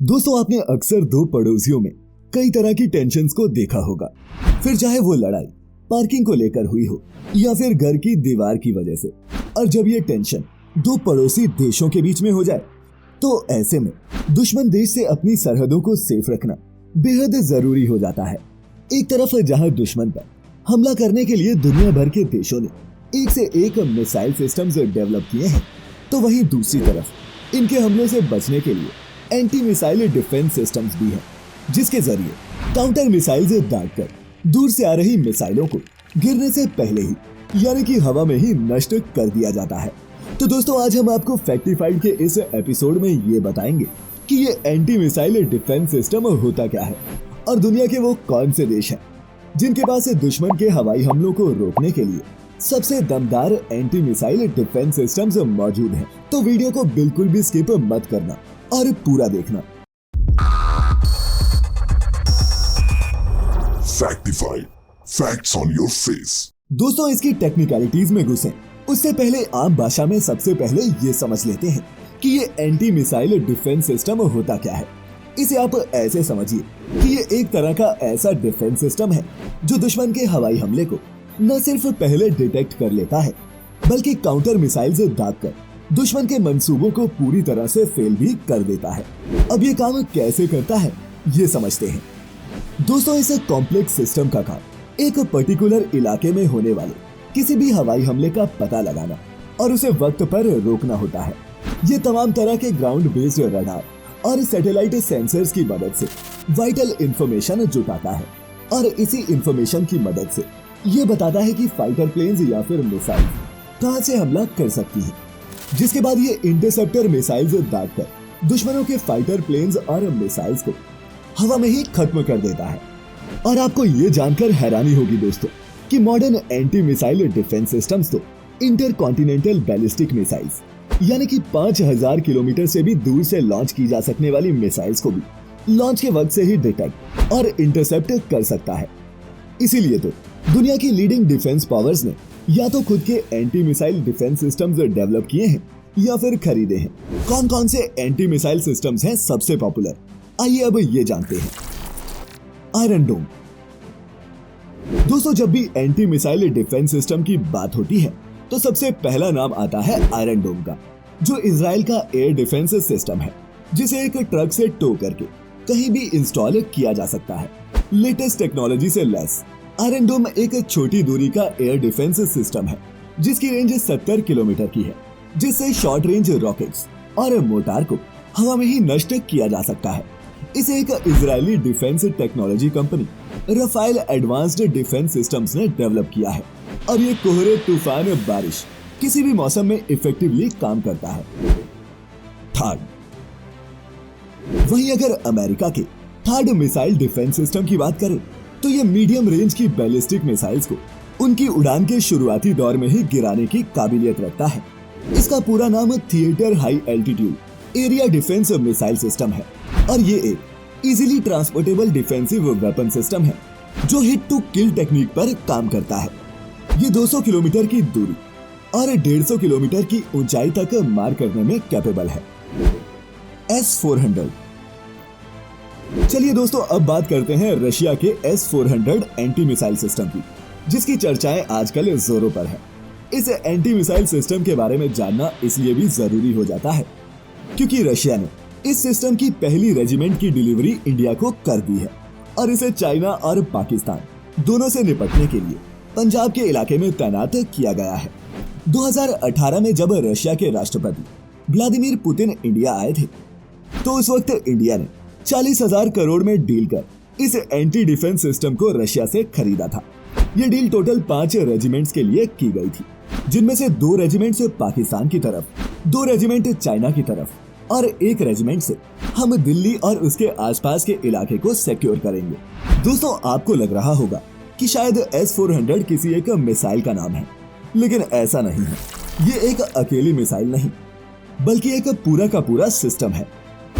दोस्तों, आपने अक्सर दो पड़ोसियों में कई तरह की टेंशन्स को देखा होगा। फिर चाहे वो लड़ाई पार्किंग को लेकर हुई हो या फिर घर की दीवार की वजह से। और जब ये टेंशन दो पड़ोसी देशों के बीच में हो जाए तो ऐसे में दुश्मन देश से अपनी सरहदों को सेफ रखना बेहद जरूरी हो जाता है। एक तरफ जहां दुश्मन पर हमला करने के लिए दुनिया भर के देशों ने एक से एक मिसाइल सिस्टम्स डेवलप किए हैं, तो वहीं दूसरी तरफ इनके हमलों से बचने के लिए एंटी मिसाइल डिफेंस सिस्टम्स भी हैं, जिसके जरिए काउंटर मिसाइल्स दागकर दूर से आ रही मिसाइलों को गिरने से पहले ही यानी कि हवा में ही नष्ट कर दिया जाता है। तो दोस्तों, आज हम आपको फैक्टिफाइड के इस एपिसोड में ये बताएंगे कि ये एंटी मिसाइल डिफेंस सिस्टम होता क्या है और दुनिया के वो कौन से देश हैं जिनके पास दुश्मन के हवाई हमलों को रोकने के लिए सबसे दमदार एंटी मिसाइल डिफेंस सिस्टम्स मौजूद हैं। तो वीडियो को बिल्कुल भी स्किप मत करना और पूरा देखना। फैक्टिफाइड, फैक्ट्स ऑन योर फेस। दोस्तों, इसकी टेक्निकलिटीज में घुसें उससे पहले आम भाषा में सबसे पहले ये समझ लेते हैं कि ये एंटी मिसाइल डिफेंस सिस्टम होता क्या है। इसे आप ऐसे समझिए कि ये एक तरह का ऐसा डिफेंस सिस्टम है जो दुश्मन के हवाई हमले को न सिर्फ पहले डिटेक्ट कर लेता है बल्कि काउंटर मिसाइल से दागकर दुश्मन के मंसूबों को पूरी तरह से फेल भी कर देता है। अब ये काम कैसे करता है ये समझते हैं। दोस्तों, इस कॉम्प्लेक्स सिस्टम का काम एक पर्टिकुलर इलाके में होने वाले किसी भी हवाई हमले का पता लगाना और उसे वक्त पर रोकना होता है। ये तमाम तरह के ग्राउंड बेस्ड रडार और सैटेलाइट सेंसर्स की मदद से वाइटल इंफॉर्मेशन जुटाता है और इसी इंफॉर्मेशन की मदद से ये बताता है कि फाइटर प्लेन्स या फिर मिसाइल कहां से हमला कर सकती है, जिसके बाद ये इंटरसेप्टर मिसाइल्स दागकर दुश्मनों के फाइटर प्लेन्स और मिसाइल्स को हवा में ही खत्म कर देता है। और आपको ये जानकर हैरानी होगी दोस्तों कि modern anti missile defence systems तो इंटरकॉन्टिनेंटल बैलिस्टिक मिसाइल्स यानी कि 5000 किलोमीटर से भी दूर से लॉन्च की जा सकने वाली मिसाइल्स को भी लॉन्च के वक्त से ही डिटेक्ट और इंटरसेप्ट कर सकता है। इसीलिए तो दुनिया की लीडिंग डिफेंस पावर्स ने या तो खुद के anti missile defence systems develop किए हैं या फिर खरीदे हैं। कौन कौन से एंटी मिसाइल सिस्टम्स हैं सबसे पॉपुलर, आइए अब ये जानते हैं। आयरन डोम। दोस्तों, जब भी एंटी मिसाइल डिफेंस सिस्टम की बात होती है तो सबसे पहला नाम आता है आयरन डोम का, जो इजराइल का एयर डिफेंस सिस्टम है जिसे एक ट्रक से टो करके कहीं भी इंस्टॉल किया जा सकता है। लेटेस्ट टेक्नोलॉजी से लैस आयरन डोम एक छोटी दूरी का एयर डिफेंस सिस्टम है जिसकी रेंज 70 किलोमीटर की है, जिससे शॉर्ट रेंज रॉकेट्स और मोर्टार को हवा में ही नष्ट किया जा सकता है। इसे एक Israeli defence technology company Rafale advanced defence systems ने डेवलप किया है और ये कोहरे, तूफान, बारिश किसी भी मौसम में इफेक्टिवली काम करता है। थर्ड, वहीं अगर अमेरिका के थर्ड मिसाइल डिफेंस सिस्टम की बात करें तो ये मीडियम रेंज की बैलिस्टिक मिसाइल्स को उनकी उड़ान के शुरुआती दौर में ही गिराने की काबिलियत रखता है। इसका पूरा नाम theatre high altitude area defence missile system है और ये एक easily transportable defensive weapon system है जो हिट टू किल टेक्निक पर काम करता है। ये 200 किलोमीटर की दूरी और 150 किलोमीटर की ऊंचाई तक मार करने में कैपेबल है। S-400। चलिए दोस्तों, अब बात करते हैं रशिया के S-400 एंटी मिसाइल सिस्टम की, जिसकी चर्चाएं आजकल जोरों पर है। इस एंटी मिसाइल सिस्टम के बारे में जानना इसलिए भी जरूरी हो जाता है क्योंकि रशिया ने इस सिस्टम की पहली रेजिमेंट की डिलीवरी इंडिया को कर दी है और इसे चाइना और पाकिस्तान दोनों से निपटने के लिए पंजाब के इलाके में तैनात किया गया है। 2018 में जब रशिया के राष्ट्रपति व्लादिमीर पुतिन इंडिया आए थे तो उस वक्त इंडिया ने 40,000 करोड़ में डील कर इस एंटी डिफेंस सिस्टम को रशिया से खरीदा था। ये डील टोटल 5 रेजिमेंट्स के लिए की गई थी, जिनमें से 2 रेजिमेंट्स पाकिस्तान की तरफ, 2 रेजिमेंट चाइना की तरफ और 1 रेजिमेंट से हम दिल्ली और उसके आसपास के इलाके को सिक्योर करेंगे। दोस्तों, आपको लग रहा होगा कि शायद S-400 किसी एक मिसाइल का नाम है, लेकिन ऐसा नहीं है। ये एक अकेली मिसाइल नहीं बल्कि एक पूरा का पूरा सिस्टम है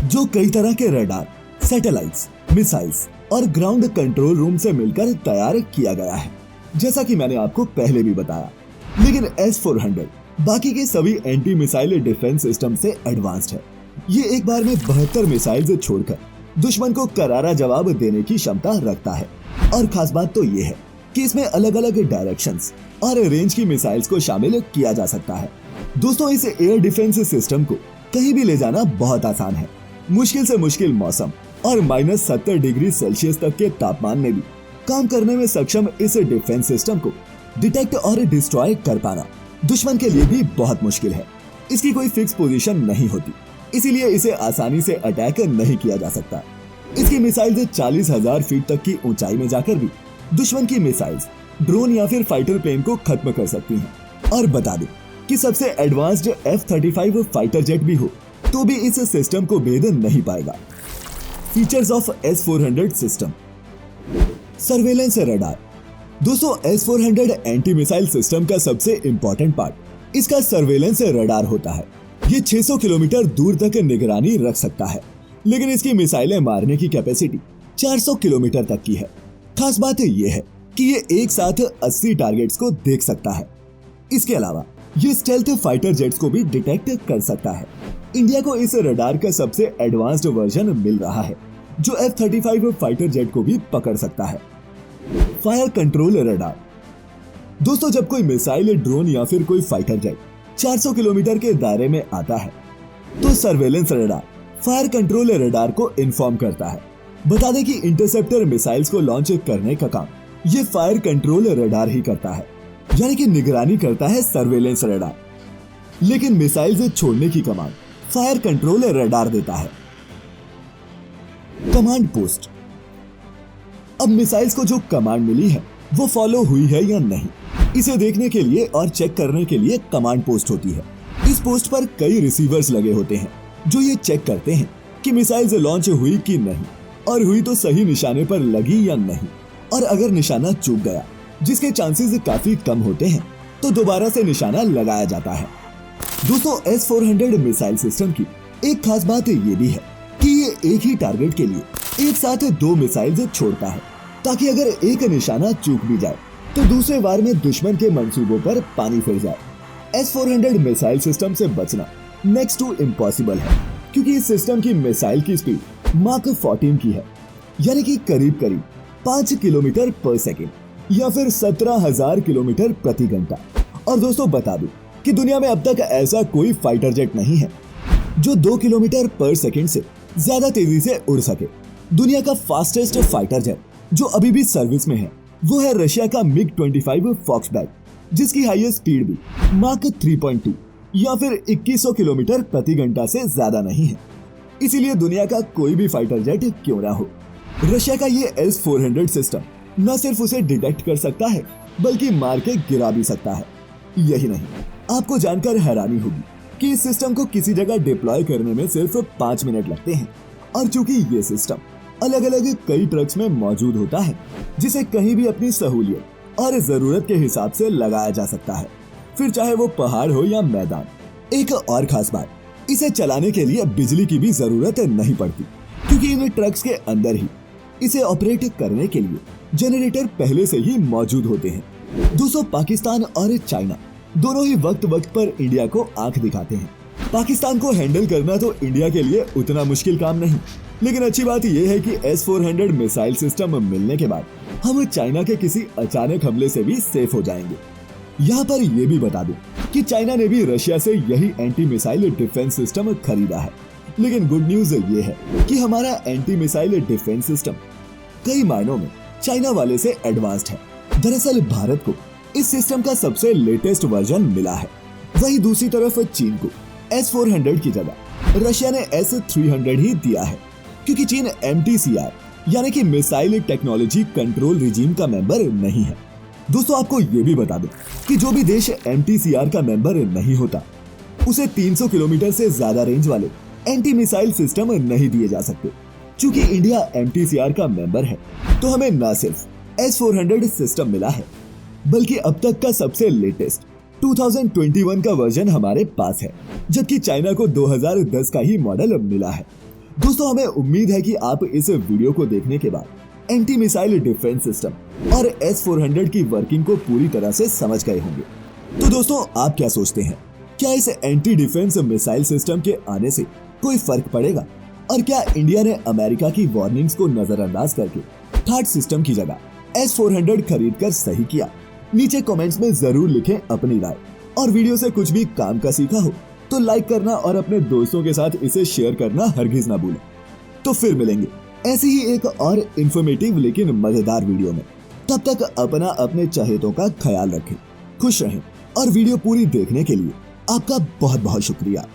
जो कई तरह के रडार, सैटेलाइट्स, मिसाइल्स और ग्राउंड कंट्रोल रूम से मिलकर तैयार किया गया है, जैसा कि मैंने आपको पहले भी बताया। लेकिन S-400 बाकी के सभी एंटी मिसाइल डिफेंस सिस्टम से एडवांस्ड है ये एक बार में 72 मिसाइल छोड़कर दुश्मन को करारा जवाब देने की क्षमता रखता है। और खास बात तो ये है कि इसमें अलग अलग डायरेक्शंस और रेंज की मिसाइल्स को शामिल किया जा सकता है। दोस्तों, इस एयर डिफेंस सिस्टम को कहीं भी ले जाना बहुत आसान है। मुश्किल से मुश्किल मौसम और -70 डिग्री सेल्सियस तक के तापमान में भी काम करने में सक्षम इस डिफेंस सिस्टम को डिटेक्ट और डिस्ट्रॉय कर पाना दुश्मन के लिए भी बहुत मुश्किल है। इसकी कोई फिक्स पोजीशन नहीं होती, इसीलिए इसे आसानी से अटैक नहीं किया जा सकता। इसकी मिसाइल 40,000 फीट तक की ऊंचाई में जाकर भी दुश्मन की मिसाइल्स ड्रोन या फिर फाइटर प्लेन को खत्म कर सकती हैं। और बता दूं कि सबसे एडवांस्ड F-35 फाइटर जेट भी हो तो भी इस सिस्टम को भेद नहीं पाएगा। Features of S-400 system. Surveillance radar. दोस्तों, S-400 एंटी मिसाइल सिस्टम का सबसे इंपॉर्टेंट पार्ट इसका सर्वेलेंस रडार होता है। ये 600 किलोमीटर दूर तक निगरानी रख सकता है, लेकिन इसकी मिसाइलें मारने की कैपेसिटी 400 किलोमीटर तक की है। खास बात ये है कि ये एक साथ 80 टारगेट्स को देख सकता है। इसके अलावा ये स्टेल्थ फाइटर जेट्स को भी डिटेक्ट कर सकता है। इंडिया को इस रडार का सबसे एडवांस्ड वर्जन मिल रहा है, जो F-35 फाइटर जेट को भी पकड़ सकता है। Fire control radar. दोस्तों, जब कोई मिसाइल, ड्रोन या फिर कोई फाइटर जेट 400 किलोमीटर के दायरे में आता है तो surveillance radar fire control radar को इन्फॉर्म करता है। बता दें कि इंटरसेप्टर मिसाइल्स को लॉन्च करने का काम ये फायर कंट्रोल रडार ही करता है, यानी कि निगरानी करता है सर्वेलेंस रडार, लेकिन मिसाइल छोड़ने की कमांड फायर कंट्रोल रडार देता है। Command post. अब मिसाइल्स को जो कमांड मिली है वो फॉलो हुई है या नहीं, इसे देखने के लिए और चेक करने के लिए कमांड पोस्ट होती है। इस पोस्ट पर कई रिसीवर्स लगे होते हैं जो ये चेक करते हैं कि मिसाइल्स लॉन्च हुई कि नहीं, और हुई तो सही निशाने पर लगी या नहीं, और अगर निशाना चूक गया, जिसके चांसेस काफी कम होते हैं, तो दोबारा से निशाना लगाया जाता है। दोस्तों, S-400 मिसाइल सिस्टम की एक खास बात ये भी है कि ये एक ही टारगेट के लिए एक साथ 2 मिसाइल छोड़ता है, ताकि अगर एक निशाना चूक भी जाए तो दूसरे वार में दुश्मन के मंसूबों पर पानी फिर जाए। S-400 मिसाइल सिस्टम से बचना नेक्स्ट टू इम्पॉसिबल है, क्योंकि इस सिस्टम की मिसाइल की स्पीड माक 14 की है, यानी कि करीब 5 किलोमीटर पर सेकेंड या फिर 17,000 किलोमीटर प्रति घंटा। और दोस्तों, बता दूं कि दुनिया में अब तक ऐसा कोई फाइटर जेट नहीं है जो 2 किलोमीटर पर सेकेंड से ज्यादा तेजी से उड़ सके। दुनिया का फास्टेस्ट फाइटर जेट जो अभी भी सर्विस में है वो है रशिया का MiG-25 फॉक्सबैग, जिसकी हाईएस्ट स्पीड भी माक 3.2 या फिर 2100 किलोमीटर प्रति घंटा से ज्यादा नहीं है। इसीलिए दुनिया का कोई भी फाइटर जेट क्यों ना हो, रशिया का ये S-400 सिस्टम न सिर्फ उसे डिटेक्ट कर सकता है बल्कि मार के गिरा भी सकता है। यही नहीं, आपको जानकर हैरानी होगी कि इस सिस्टम को किसी जगह डिप्लॉय करने में सिर्फ 5 मिनट लगते हैं, और चूंकि ये सिस्टम अलग अलग कई ट्रक्स में मौजूद होता है, जिसे कहीं भी अपनी सहूलियत और जरूरत के हिसाब से लगाया जा सकता है, फिर चाहे वो पहाड़ हो या मैदान। एक और खास बात, इसे चलाने के लिए बिजली की भी जरूरत नहीं पड़ती, क्योंकि इन ट्रक्स के अंदर ही इसे ऑपरेट करने के लिए जनरेटर पहले से ही मौजूद होते हैं। दोस्तों, पाकिस्तान और चाइना दोनों ही वक्त वक्त पर इंडिया को आंख दिखाते हैं। पाकिस्तान को हैंडल करना तो इंडिया के लिए उतना मुश्किल काम नहीं, लेकिन अच्छी बात यह है कि S-400 मिसाइल सिस्टम मिलने के बाद हम चाइना के किसी अचानक हमले से भी सेफ हो जाएंगे। यहाँ पर यह भी बता दूं कि चाइना ने भी रशिया से यही एंटी मिसाइल डिफेंस सिस्टम खरीदा है, लेकिन गुड न्यूज ये है कि हमारा एंटी मिसाइल डिफेंस सिस्टम कई मायनों में चाइना वाले से एडवांस्ड है। दरअसल भारत को इस सिस्टम का सबसे लेटेस्ट वर्जन मिला है। वहीं दूसरी तरफ चीन को S-400 की जगह रशिया ने S-300 ही दिया है, क्योंकि चीन MTCR यानी कि मिसाइल टेक्नोलॉजी कंट्रोल रिजीम का मेंबर नहीं है। दोस्तों, आपको ये भी बता दूं कि जो भी देश MTCR का मेंबर नहीं होता उसे 300 किलोमीटर से ज्यादा रेंज वाले एंटी मिसाइल सिस्टम नहीं दिए जा सकते। चूंकि इंडिया MTCR का मेंबर है तो हमें न सिर्फ S-400 सिस्टम मिला है, बल्कि अब तक का सबसे लेटेस्ट 2021 का वर्जन हमारे पास है, जबकि चाइना को 2010 का ही मॉडल मिला है। दोस्तों, हमें उम्मीद है कि आप इस वीडियो को देखने के बाद एंटी मिसाइल डिफेंस सिस्टम और S-400 की वर्किंग को पूरी तरह से समझ गए होंगे। तो दोस्तों, आप क्या सोचते हैं, क्या इस एंटी डिफेंस मिसाइल सिस्टम के आने से कोई फर्क पड़ेगा? और क्या इंडिया ने अमेरिका की वार्निंग्स को नजरअंदाज करके थार्ड सिस्टम की जगह S-400 खरीदकर सही किया? नीचे कमेंट्स में जरूर लिखें अपनी राय। और वीडियो से कुछ भी काम का सीखा हो तो लाइक करना और अपने दोस्तों के साथ इसे शेयर करना हरगिज ना भूलें। तो फिर मिलेंगे ऐसी ही एक और इंफॉर्मेटिव लेकिन मजेदार वीडियो में। तब तक अपना अपने चहेतों का ख्याल रखें, खुश रहें और वीडियो पूरी देखने के लिए आपका बहुत बहुत शुक्रिया।